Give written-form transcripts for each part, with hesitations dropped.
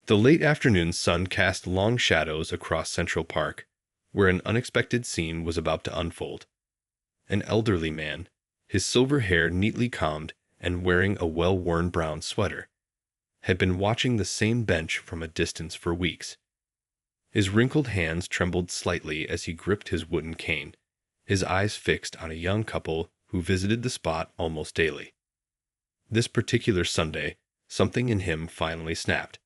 The late afternoon sun cast long shadows across Central Park, where an unexpected scene was about to unfold. An elderly man, his silver hair neatly combed and wearing a well-worn brown sweater, had been watching the same bench from a distance for weeks. His wrinkled hands trembled slightly as he gripped his wooden cane, his eyes fixed on a young couple who visited the spot almost daily. This particular Sunday, something in him finally snapped.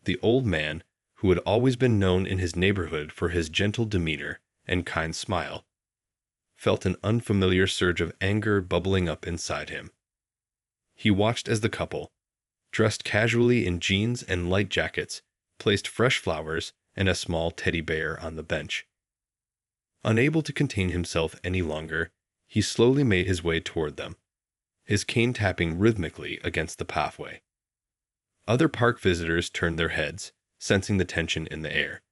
The old man, who had always been known in his neighborhood for his gentle demeanor and kind smile, felt an unfamiliar surge of anger bubbling up inside him. He watched as the couple, dressed casually in jeans and light jackets, placed fresh flowers and a small teddy bear on the bench. Unable to contain himself any longer, he slowly made his way toward them, his cane tapping rhythmically against the pathway. Other park visitors turned their heads, sensing the tension in the air.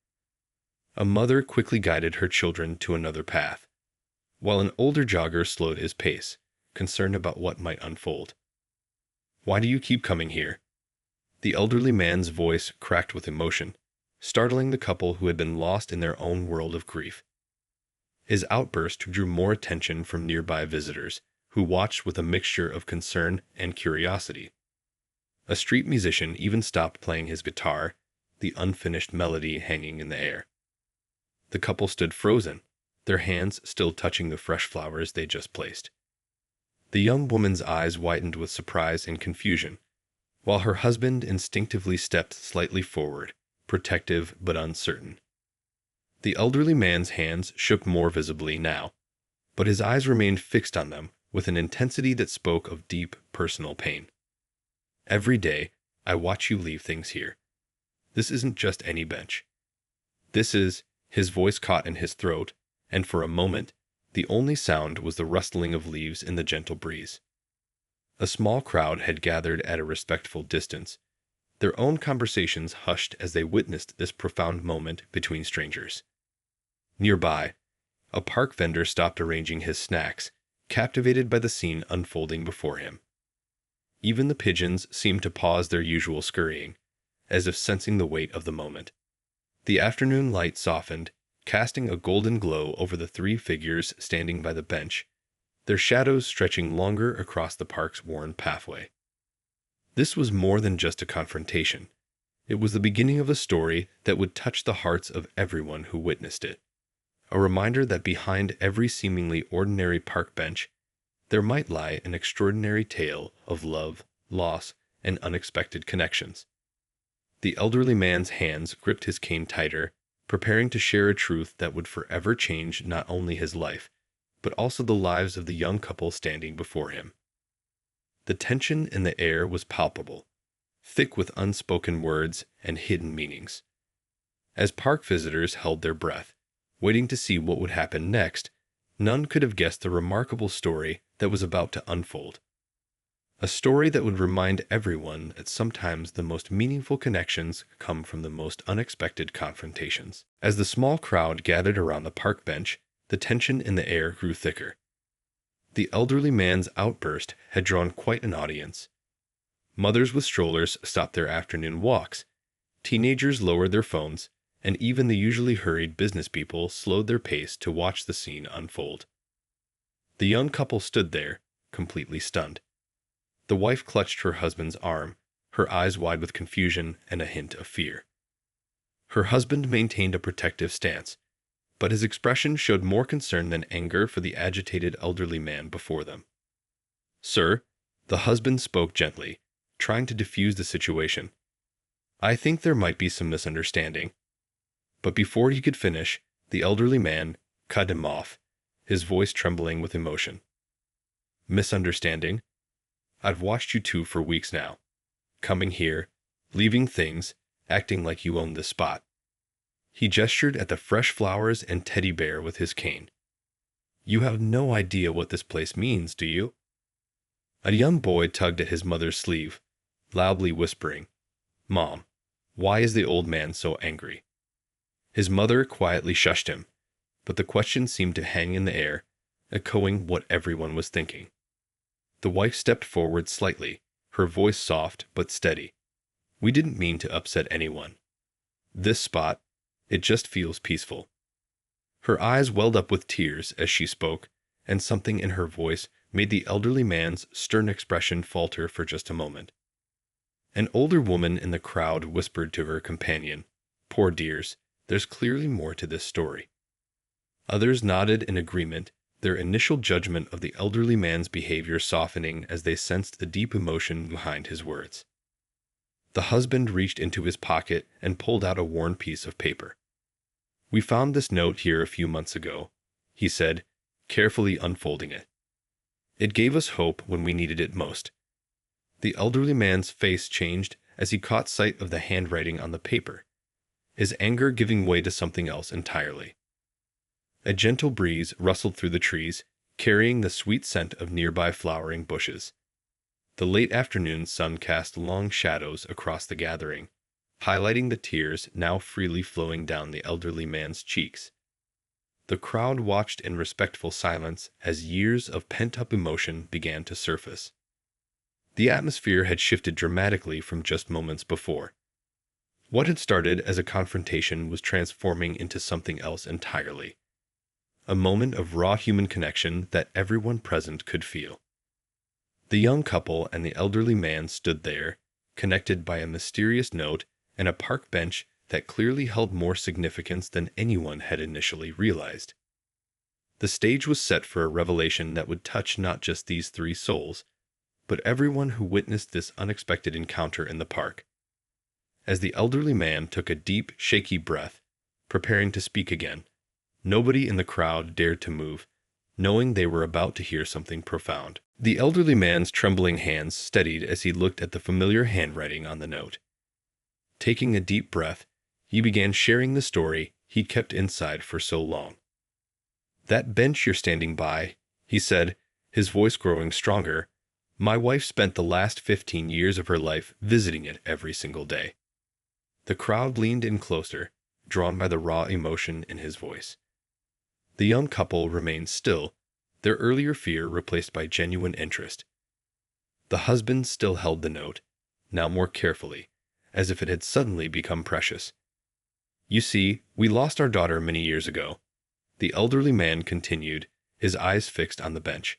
A mother quickly guided her children to another path, while an older jogger slowed his pace, concerned about what might unfold. "Why do you keep coming here?" The elderly man's voice cracked with emotion, startling the couple who had been lost in their own world of grief. His outburst drew more attention from nearby visitors, who watched with a mixture of concern and curiosity. A street musician even stopped playing his guitar, the unfinished melody hanging in the air. The couple stood frozen, their hands still touching the fresh flowers they just placed. The young woman's eyes widened with surprise and confusion, while her husband instinctively stepped slightly forward, protective but uncertain. The elderly man's hands shook more visibly now, but his eyes remained fixed on them with an intensity that spoke of deep personal pain. "Every day, I watch you leave things here. This isn't just any bench. This is—" His voice caught in his throat, and for a moment, the only sound was the rustling of leaves in the gentle breeze. A small crowd had gathered at a respectful distance, their own conversations hushed as they witnessed this profound moment between strangers. Nearby, a park vendor stopped arranging his snacks, captivated by the scene unfolding before him. Even the pigeons seemed to pause their usual scurrying, as if sensing the weight of the moment. The afternoon light softened, casting a golden glow over the three figures standing by the bench, their shadows stretching longer across the park's worn pathway. This was more than just a confrontation. It was the beginning of a story that would touch the hearts of everyone who witnessed it. A reminder that behind every seemingly ordinary park bench, there might lie an extraordinary tale of love, loss, and unexpected connections. The elderly man's hands gripped his cane tighter, preparing to share a truth that would forever change not only his life, but also the lives of the young couple standing before him. The tension in the air was palpable, thick with unspoken words and hidden meanings. As park visitors held their breath, waiting to see what would happen next, none could have guessed the remarkable story that was about to unfold. A story that would remind everyone that sometimes the most meaningful connections come from the most unexpected confrontations. As the small crowd gathered around the park bench, the tension in the air grew thicker. The elderly man's outburst had drawn quite an audience. Mothers with strollers stopped their afternoon walks, teenagers lowered their phones, and even the usually hurried business people slowed their pace to watch the scene unfold. The young couple stood there, completely stunned. The wife clutched her husband's arm, her eyes wide with confusion and a hint of fear. Her husband maintained a protective stance, but his expression showed more concern than anger for the agitated elderly man before them. "Sir," the husband spoke gently, trying to diffuse the situation. "I think there might be some misunderstanding." But before he could finish, the elderly man cut him off, his voice trembling with emotion. "Misunderstanding? I've watched you two for weeks now. Coming here, leaving things, acting like you own this spot." He gestured at the fresh flowers and teddy bear with his cane. "You have no idea what this place means, do you?" A young boy tugged at his mother's sleeve, loudly whispering, "Mom, why is the old man so angry?" His mother quietly shushed him, but the question seemed to hang in the air, echoing what everyone was thinking. The wife stepped forward slightly, her voice soft but steady. We didn't mean to upset anyone. This spot, it just feels peaceful." Her eyes welled up with tears as she spoke, and something in her voice made the elderly man's stern expression falter for just a moment. An older woman in the crowd whispered to her companion, "Poor dears, there's clearly more to this story." Others nodded in agreement, their initial judgment of the elderly man's behavior softening as they sensed the deep emotion behind his words. The husband reached into his pocket and pulled out a worn piece of paper. "We found this note here a few months ago," he said, carefully unfolding it. "It gave us hope when we needed it most." The elderly man's face changed as he caught sight of the handwriting on the paper, his anger giving way to something else entirely. A gentle breeze rustled through the trees, carrying the sweet scent of nearby flowering bushes. The late afternoon sun cast long shadows across the gathering, highlighting the tears now freely flowing down the elderly man's cheeks. The crowd watched in respectful silence as years of pent-up emotion began to surface. The atmosphere had shifted dramatically from just moments before. What had started as a confrontation was transforming into something else entirely. A moment of raw human connection that everyone present could feel. The young couple and the elderly man stood there, connected by a mysterious note and a park bench that clearly held more significance than anyone had initially realized. The stage was set for a revelation that would touch not just these three souls, but everyone who witnessed this unexpected encounter in the park. As the elderly man took a deep, shaky breath, preparing to speak again, nobody in the crowd dared to move, knowing they were about to hear something profound. The elderly man's trembling hands steadied as he looked at the familiar handwriting on the note. Taking a deep breath, he began sharing the story he'd kept inside for so long. "That bench you're standing by," he said, his voice growing stronger, "my wife spent the last 15 years of her life visiting it every single day." The crowd leaned in closer, drawn by the raw emotion in his voice. The young couple remained still, their earlier fear replaced by genuine interest. The husband still held the note, now more carefully, as if it had suddenly become precious. "You see, we lost our daughter many years ago," the elderly man continued, his eyes fixed on the bench.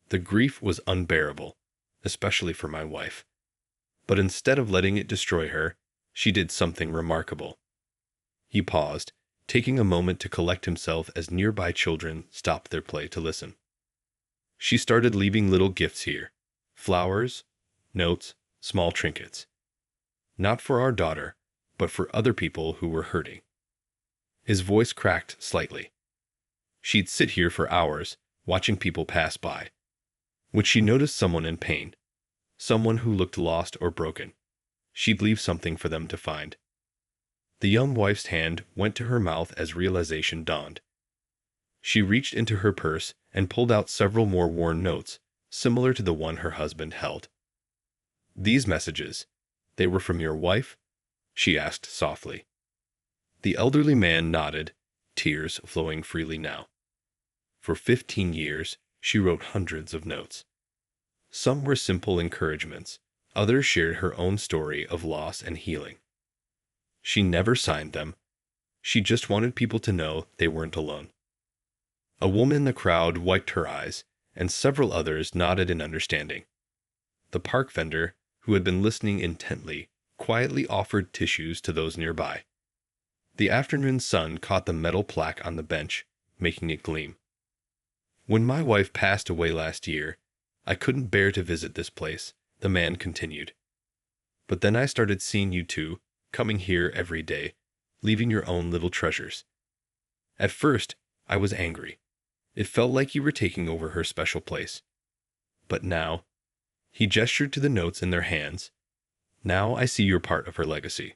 "The grief was unbearable, especially for my wife. But instead of letting it destroy her, she did something remarkable." He paused, taking a moment to collect himself as nearby children stopped their play to listen. "She started leaving little gifts here. Flowers, notes, small trinkets. Not for our daughter, but for other people who were hurting." His voice cracked slightly. "She'd sit here for hours, watching people pass by. When she noticed someone in pain, someone who looked lost or broken, she'd leave something for them to find." The young wife's hand went to her mouth as realization dawned. She reached into her purse and pulled out several more worn notes, similar to the one her husband held. "These messages, they were from your wife?" she asked softly. The elderly man nodded, tears flowing freely now. "For 15 years, she wrote hundreds of notes. Some were simple encouragements, others shared her own story of loss and healing. She never signed them. She just wanted people to know they weren't alone." A woman in the crowd wiped her eyes, and several others nodded in understanding. The park vendor, who had been listening intently, quietly offered tissues to those nearby. The afternoon sun caught the metal plaque on the bench, making it gleam. "When my wife passed away last year, I couldn't bear to visit this place," the man continued. "But then I started seeing you two, coming here every day, leaving your own little treasures. At first, I was angry. It felt like you were taking over her special place. But now," he gestured to the notes in their hands, "now I see you're part of her legacy."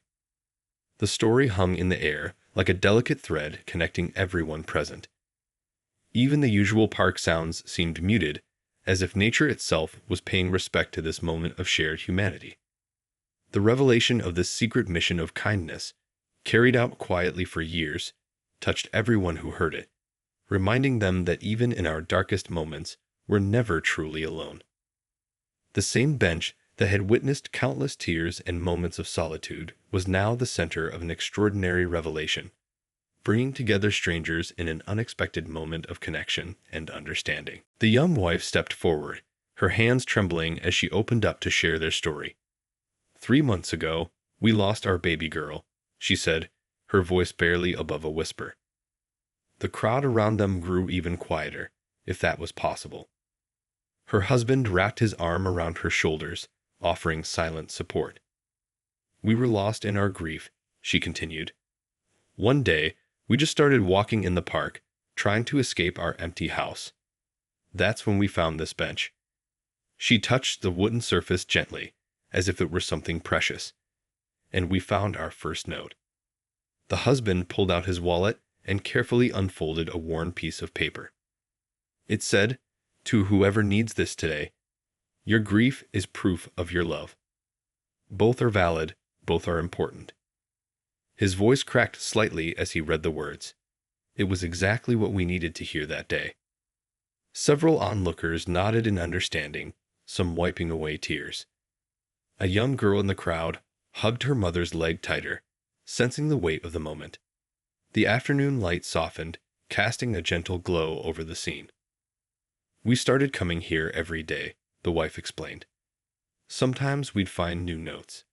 The story hung in the air like a delicate thread connecting everyone present. Even the usual park sounds seemed muted, as if nature itself was paying respect to this moment of shared humanity. The revelation of this secret mission of kindness, carried out quietly for years, touched everyone who heard it, reminding them that even in our darkest moments, we're never truly alone. The same bench that had witnessed countless tears and moments of solitude, was now the center of an extraordinary revelation, bringing together strangers in an unexpected moment of connection and understanding. The young wife stepped forward, her hands trembling as she opened up to share their story. 3 months ago, we lost our baby girl, she said, her voice barely above a whisper. The crowd around them grew even quieter, if that was possible. Her husband wrapped his arm around her shoulders, offering silent support. We were lost in our grief, she continued. One day, we just started walking in the park, trying to escape our empty house. That's when we found this bench. She touched the wooden surface gently, as if it were something precious, and we found our first note. The husband pulled out his wallet and carefully unfolded a worn piece of paper. It said, "To whoever needs this today, your grief is proof of your love. Both are valid, both are important." His voice cracked slightly as he read the words. It was exactly what we needed to hear that day. Several onlookers nodded in understanding, some wiping away tears. A young girl in the crowd hugged her mother's leg tighter, sensing the weight of the moment. The afternoon light softened, casting a gentle glow over the scene. We started coming here every day, the wife explained. Sometimes we'd find new notes.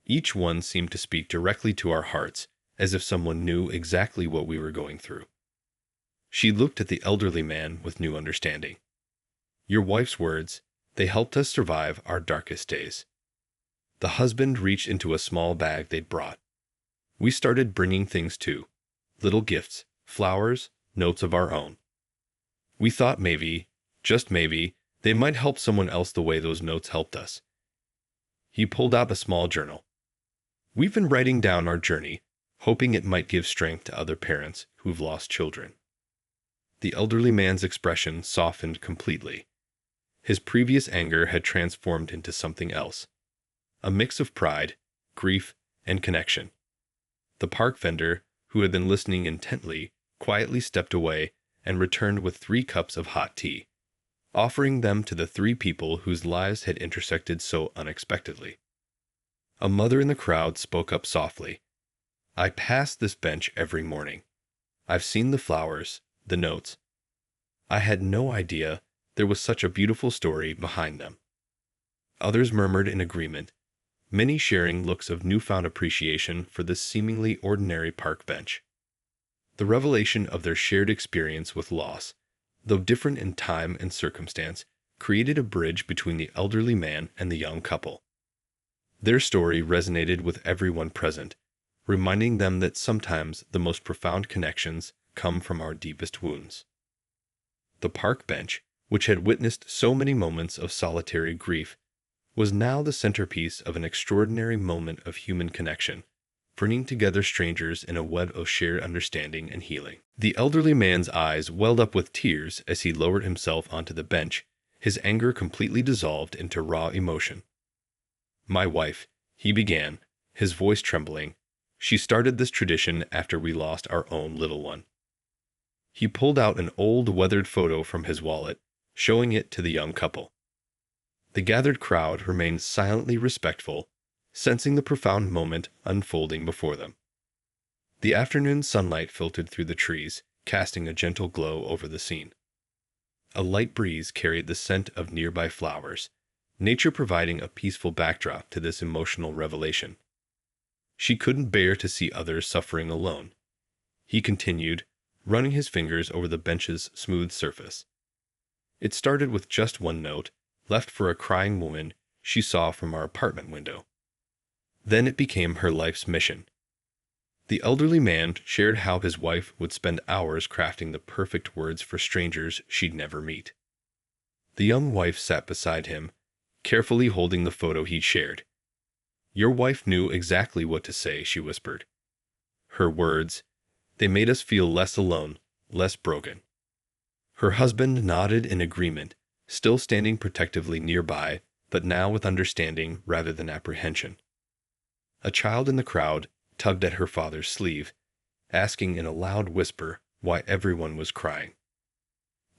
Each one seemed to speak directly to our hearts, as if someone knew exactly what we were going through. She looked at the elderly man with new understanding. Your wife's words, they helped us survive our darkest days. The husband reached into a small bag they'd brought. We started bringing things too. Little gifts, flowers, notes of our own. We thought maybe, just maybe, they might help someone else the way those notes helped us. He pulled out a small journal. We've been writing down our journey, hoping it might give strength to other parents who've lost children. The elderly man's expression softened completely. His previous anger had transformed into something else. A mix of pride, grief, and connection. The park vendor, who had been listening intently, quietly stepped away and returned with 3 cups of hot tea, offering them to the 3 people whose lives had intersected so unexpectedly. A mother in the crowd spoke up softly. I pass this bench every morning. I've seen the flowers, the notes. I had no idea there was such a beautiful story behind them. Others murmured in agreement, many sharing looks of newfound appreciation for this seemingly ordinary park bench. The revelation of their shared experience with loss, though different in time and circumstance, created a bridge between the elderly man and the young couple. Their story resonated with everyone present, reminding them that sometimes the most profound connections come from our deepest wounds. The park bench, which had witnessed so many moments of solitary grief, was now the centerpiece of an extraordinary moment of human connection, bringing together strangers in a web of shared understanding and healing. The elderly man's eyes welled up with tears as he lowered himself onto the bench, his anger completely dissolved into raw emotion. My wife, he began, his voice trembling. She started this tradition after we lost our own little one. He pulled out an old weathered photo from his wallet, showing it to the young couple. The gathered crowd remained silently respectful, sensing the profound moment unfolding before them. The afternoon sunlight filtered through the trees, casting a gentle glow over the scene. A light breeze carried the scent of nearby flowers, nature providing a peaceful backdrop to this emotional revelation. She couldn't bear to see others suffering alone. He continued, running his fingers over the bench's smooth surface. It started with just one note, left for a crying woman she saw from our apartment window. Then it became her life's mission. The elderly man shared how his wife would spend hours crafting the perfect words for strangers she'd never meet. The young wife sat beside him, carefully holding the photo he'd shared. Your wife knew exactly what to say, she whispered. Her words, they made us feel less alone, less broken. Her husband nodded in agreement, still standing protectively nearby, but now with understanding rather than apprehension. A child in the crowd tugged at her father's sleeve, asking in a loud whisper why everyone was crying.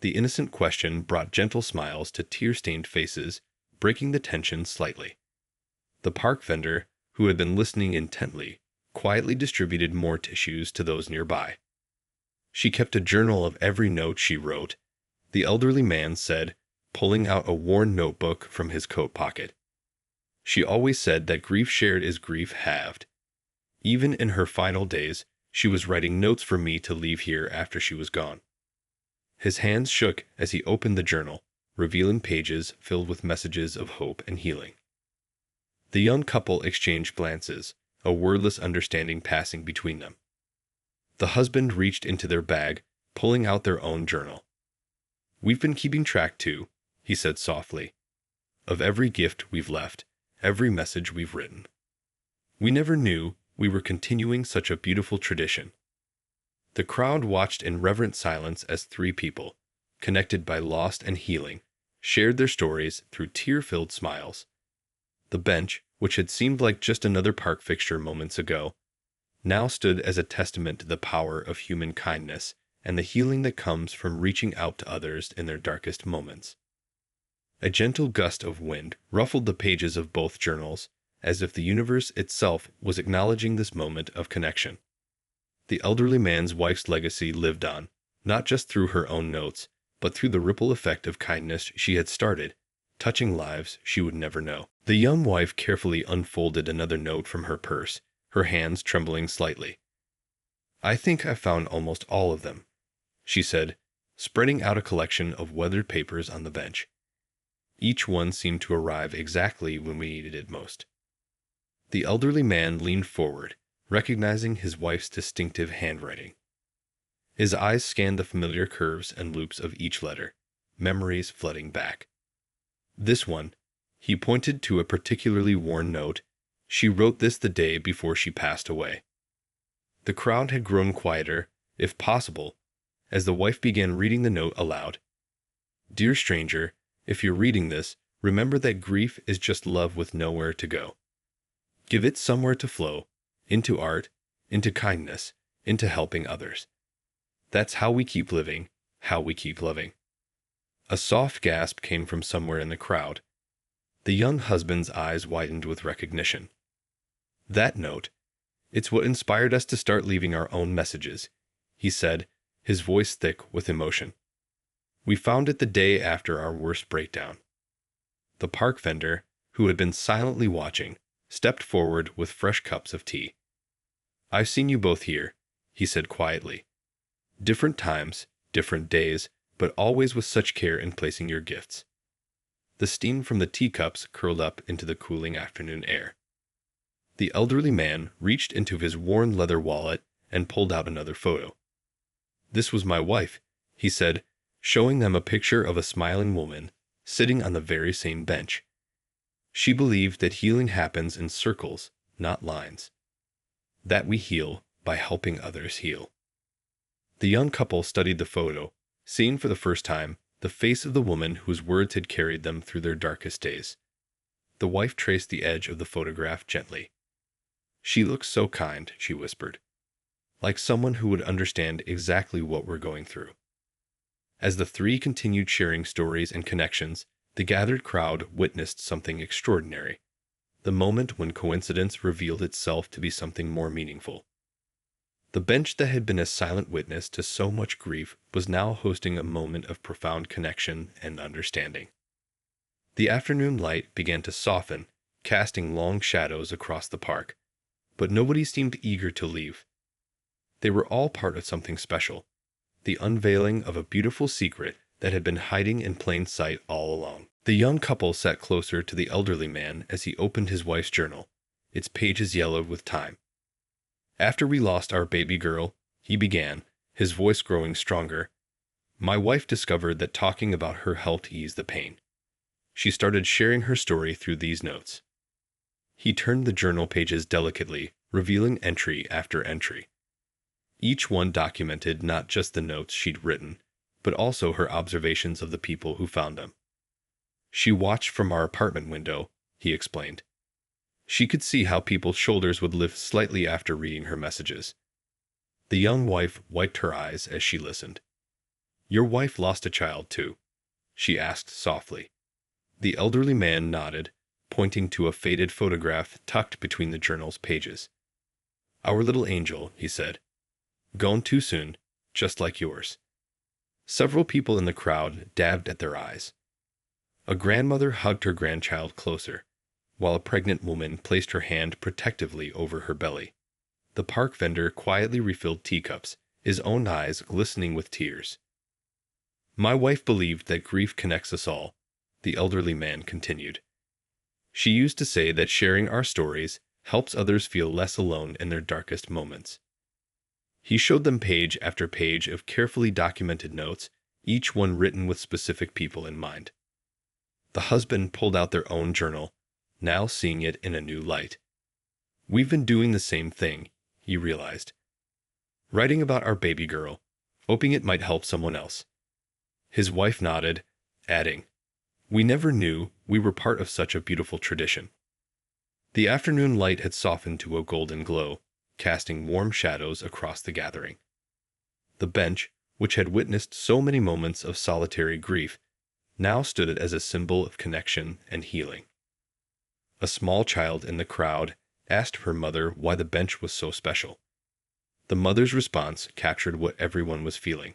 The innocent question brought gentle smiles to tear-stained faces, breaking the tension slightly. The park vendor, who had been listening intently, quietly distributed more tissues to those nearby. She kept a journal of every note she wrote, the elderly man said, pulling out a worn notebook from his coat pocket. She always said that grief shared is grief halved. Even in her final days, she was writing notes for me to leave here after she was gone. His hands shook as he opened the journal, revealing pages filled with messages of hope and healing. The young couple exchanged glances, a wordless understanding passing between them. The husband reached into their bag, pulling out their own journal. "We've been keeping track, too," he said softly, "of every gift we've left, every message we've written. We never knew we were continuing such a beautiful tradition." The crowd watched in reverent silence as three people, connected by loss and healing, shared their stories through tear-filled smiles. The bench, which had seemed like just another park fixture moments ago, now stood as a testament to the power of human kindness and the healing that comes from reaching out to others in their darkest moments. A gentle gust of wind ruffled the pages of both journals, as if the universe itself was acknowledging this moment of connection. The elderly man's wife's legacy lived on, not just through her own notes, but through the ripple effect of kindness she had started, touching lives she would never know. The young wife carefully unfolded another note from her purse, her hands trembling slightly. "I think I found almost all of them," she said, spreading out a collection of weathered papers on the bench. Each one seemed to arrive exactly when we needed it most. The elderly man leaned forward, recognizing his wife's distinctive handwriting. His eyes scanned the familiar curves and loops of each letter, memories flooding back. "This one," he pointed to a particularly worn note. "She wrote this the day before she passed away." The crowd had grown quieter, if possible, as the wife began reading the note aloud. "Dear stranger, if you're reading this, remember that grief is just love with nowhere to go. Give it somewhere to flow, into art, into kindness, into helping others. That's how we keep living, how we keep loving." A soft gasp came from somewhere in the crowd. The young husband's eyes widened with recognition. "That note, it's what inspired us to start leaving our own messages," he said, his voice thick with emotion. "We found it the day after our worst breakdown." The park vendor, who had been silently watching, stepped forward with fresh cups of tea. "I've seen you both here," he said quietly. "Different times, different days, but always with such care in placing your gifts." The steam from the teacups curled up into the cooling afternoon air. The elderly man reached into his worn leather wallet and pulled out another photo. "This was my wife," he said, showing them a picture of a smiling woman sitting on the very same bench. "She believed that healing happens in circles, not lines. That we heal by helping others heal." The young couple studied the photo, seeing for the first time the face of the woman whose words had carried them through their darkest days. The wife traced the edge of the photograph gently. "She looks so kind," she whispered, "like someone who would understand exactly what we're going through." As the three continued sharing stories and connections, the gathered crowd witnessed something extraordinary. The moment when coincidence revealed itself to be something more meaningful. The bench that had been a silent witness to so much grief was now hosting a moment of profound connection and understanding. The afternoon light began to soften, casting long shadows across the park, but nobody seemed eager to leave. They were all part of something special, the unveiling of a beautiful secret that had been hiding in plain sight all along. The young couple sat closer to the elderly man as he opened his wife's journal, its pages yellowed with time. "After we lost our baby girl," he began, his voice growing stronger, "my wife discovered that talking about her helped ease the pain. She started sharing her story through these notes." He turned the journal pages delicately, revealing entry after entry. Each one documented not just the notes she'd written, but also her observations of the people who found them. "She watched from our apartment window," he explained. "She could see how people's shoulders would lift slightly after reading her messages." The young wife wiped her eyes as she listened. "Your wife lost a child, too?" she asked softly. The elderly man nodded, pointing to a faded photograph tucked between the journal's pages. Our little angel, he said. Gone too soon, just like yours. Several people in the crowd dabbed at their eyes. A grandmother hugged her grandchild closer, while a pregnant woman placed her hand protectively over her belly. The park vendor quietly refilled teacups, his own eyes glistening with tears. My wife believed that grief connects us all, the elderly man continued. She used to say that sharing our stories helps others feel less alone in their darkest moments. He showed them page after page of carefully documented notes, each one written with specific people in mind. The husband pulled out their own journal, now seeing it in a new light. We've been doing the same thing, he realized. Writing about our baby girl, hoping it might help someone else. His wife nodded, adding, We never knew we were part of such a beautiful tradition. The afternoon light had softened to a golden glow, casting warm shadows across the gathering. The bench, which had witnessed so many moments of solitary grief, now stood as a symbol of connection and healing. A small child in the crowd asked her mother why the bench was so special. The mother's response captured what everyone was feeling.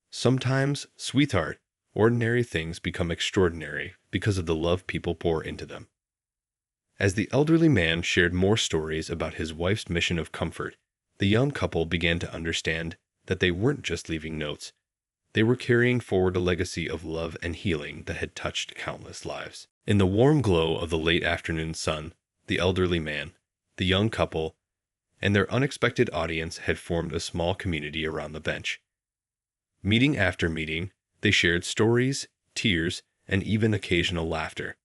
Sometimes, sweetheart, ordinary things become extraordinary because of the love people pour into them. As the elderly man shared more stories about his wife's mission of comfort, the young couple began to understand that they weren't just leaving notes. They were carrying forward a legacy of love and healing that had touched countless lives. In the warm glow of the late afternoon sun, the elderly man, the young couple, and their unexpected audience had formed a small community around the bench. Meeting after meeting, they shared stories, tears, and even occasional laughter.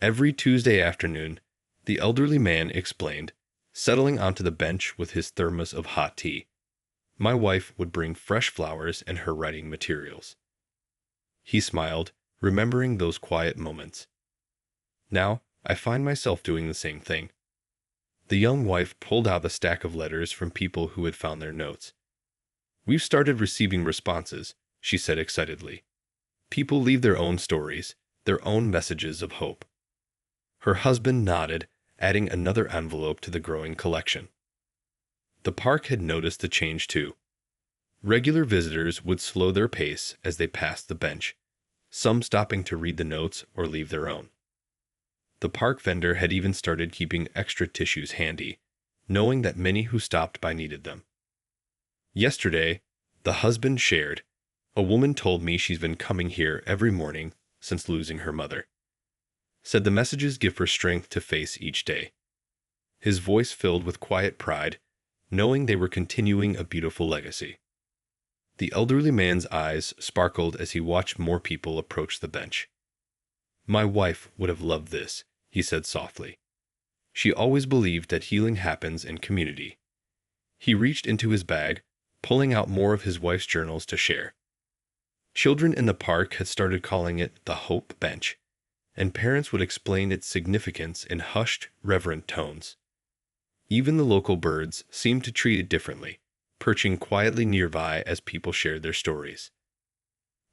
Every Tuesday afternoon, the elderly man explained, settling onto the bench with his thermos of hot tea. My wife would bring fresh flowers and her writing materials. He smiled, remembering those quiet moments. Now, I find myself doing the same thing. The young wife pulled out a stack of letters from people who had found their notes. We've started receiving responses, she said excitedly. People leave their own stories, their own messages of hope. Her husband nodded, adding another envelope to the growing collection. The park had noticed the change too. Regular visitors would slow their pace as they passed the bench, some stopping to read the notes or leave their own. The park vendor had even started keeping extra tissues handy, knowing that many who stopped by needed them. Yesterday, the husband shared, A woman told me she's been coming here every morning since losing her mother. Said the messages give her strength to face each day. His voice filled with quiet pride, knowing they were continuing a beautiful legacy. The elderly man's eyes sparkled as he watched more people approach the bench. My wife would have loved this, he said softly. She always believed that healing happens in community. He reached into his bag, pulling out more of his wife's journals to share. Children in the park had started calling it the Hope Bench, and parents would explain its significance in hushed, reverent tones. Even the local birds seemed to treat it differently, perching quietly nearby as people shared their stories.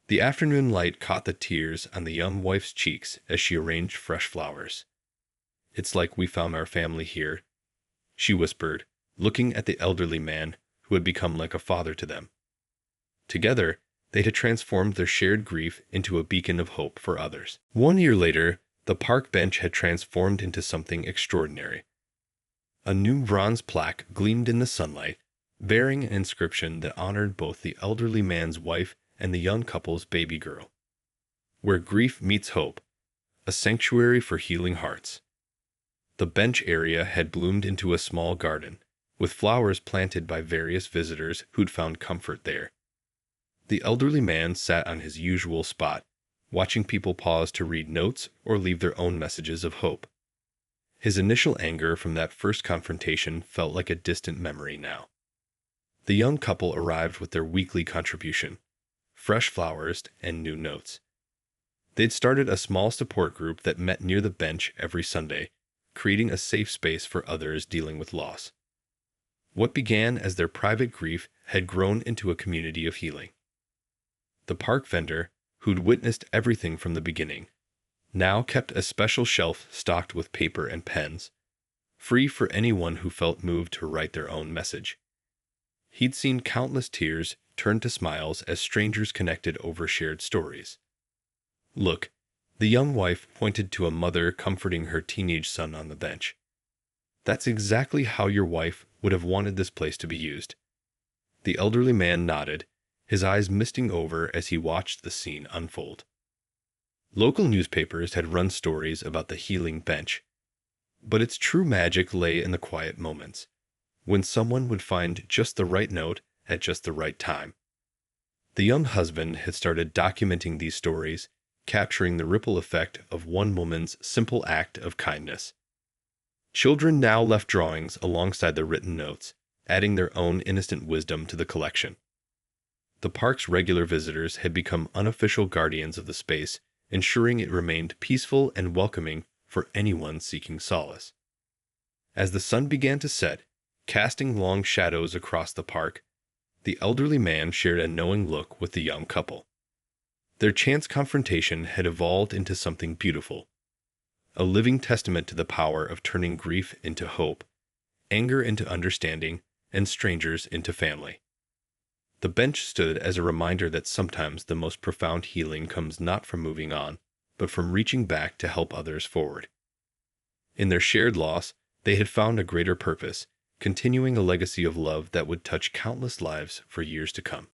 The afternoon light caught the tears on the young wife's cheeks as she arranged fresh flowers. It's like we found our family here, she whispered, looking at the elderly man who had become like a father to them. Together, they had transformed their shared grief into a beacon of hope for others. 1 year later, the park bench had transformed into something extraordinary. A new bronze plaque gleamed in the sunlight, bearing an inscription that honored both the elderly man's wife and the young couple's baby girl. Where grief meets hope, a sanctuary for healing hearts. The bench area had bloomed into a small garden, with flowers planted by various visitors who'd found comfort there. The elderly man sat on his usual spot, watching people pause to read notes or leave their own messages of hope. His initial anger from that first confrontation felt like a distant memory now. The young couple arrived with their weekly contribution, fresh flowers and new notes. They'd started a small support group that met near the bench every Sunday, creating a safe space for others dealing with loss. What began as their private grief had grown into a community of healing. The park vendor, who'd witnessed everything from the beginning, now kept a special shelf stocked with paper and pens, free for anyone who felt moved to write their own message. He'd seen countless tears turn to smiles as strangers connected over shared stories. "Look," the young wife pointed to a mother comforting her teenage son on the bench. "That's exactly how your wife would have wanted this place to be used." The elderly man nodded, his eyes misting over as he watched the scene unfold. Local newspapers had run stories about the healing bench, but its true magic lay in the quiet moments, when someone would find just the right note at just the right time. The young husband had started documenting these stories, capturing the ripple effect of one woman's simple act of kindness. Children now left drawings alongside the written notes, adding their own innocent wisdom to the collection. The park's regular visitors had become unofficial guardians of the space, ensuring it remained peaceful and welcoming for anyone seeking solace. As the sun began to set, casting long shadows across the park, the elderly man shared a knowing look with the young couple. Their chance confrontation had evolved into something beautiful, a living testament to the power of turning grief into hope, anger into understanding, and strangers into family. The bench stood as a reminder that sometimes the most profound healing comes not from moving on, but from reaching back to help others forward. In their shared loss, they had found a greater purpose, continuing a legacy of love that would touch countless lives for years to come.